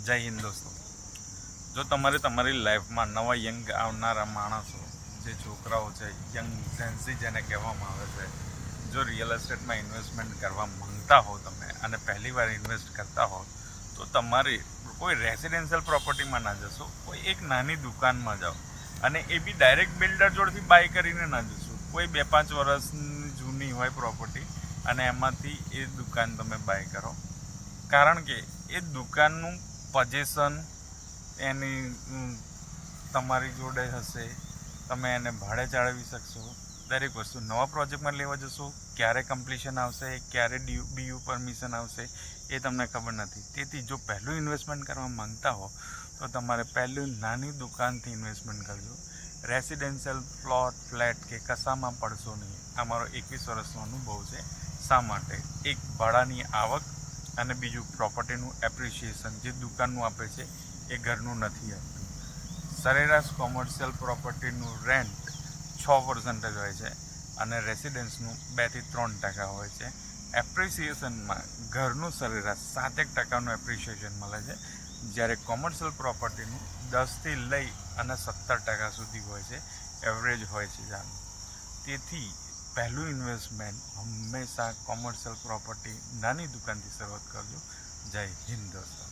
જય હિન્દ દોસ્તો. જો તમારે તમારી લાઈફમાં નવા યંગ આવનારા માણસો, જે છોકરાઓ છે, યંગ જેન્સી જેને કહેવામાં આવે છે, જો રિયલ એસ્ટેટમાં ઇન્વેસ્ટમેન્ટ કરવા માંગતા હો તમે અને પહેલી વાર ઇન્વેસ્ટ કરતા હો, તો તમારે કોઈ રેસિડેન્શિયલ પ્રોપર્ટીમાં ના જશો, કોઈ એક નાની દુકાનમાં જાઓ, અને એ બી ડાયરેક્ટ બિલ્ડર જોડથી બાય કરીને ના જશો. કોઈ 2-5 વર્ષની જૂની હોય પ્રોપર્ટી અને એમાંથી એ દુકાન તમે બાય કરો, કારણ કે એ દુકાનનું પજેશન એની તમારી જોડે હશે, તમે એને ભાડે ચાળવી શકશો. દરેક વસ્તુ નવા પ્રોજેક્ટમાં લેવા જશો, ક્યારે કમ્પ્લીશન આવશે, ક્યારે બીયુ પરમિશન આવશે, એ તમને ખબર નથી. તેથી જો પહેલું ઇન્વેસ્ટમેન્ટ કરવા માંગતા હો તો તમારે પહેલું નાની દુકાનથી ઇન્વેસ્ટમેન્ટ કરજો. રેસિડેન્શિયલ પ્લોટ, ફ્લેટ કે કશામાં પડશો નહીં. આ મારો 21 વર્ષનો અનુભવ છે. શા માટે? એક, ભાડાની આવક, અને બીજું પ્રોપર્ટીનું એપ્રિશિએશન જે દુકાનનું આપે છે એ ઘરનું નથી આપતું. સરેરાશ કોમર્શિયલ પ્રોપર્ટીનું રેન્ટ 6% હોય છે અને રેસિડેન્સનું 2-3% હોય છે. એપ્રિસિએશનમાં ઘરનું સરેરાશ 7% એપ્રિસિએશન મળે છે, જ્યારે કોમર્શિયલ પ્રોપર્ટીનું 10થી લઈ અને 17% સુધી હોય છે, એવરેજ હોય છે જાનું. તેથી પહેલું ઇન્વેસ્ટમેન્ટ હંમેશા કોમર્શિયલ પ્રોપર્ટી નાની દુકાનથી શરૂઆત કરજો. જય હિન્દ દોસ્તો.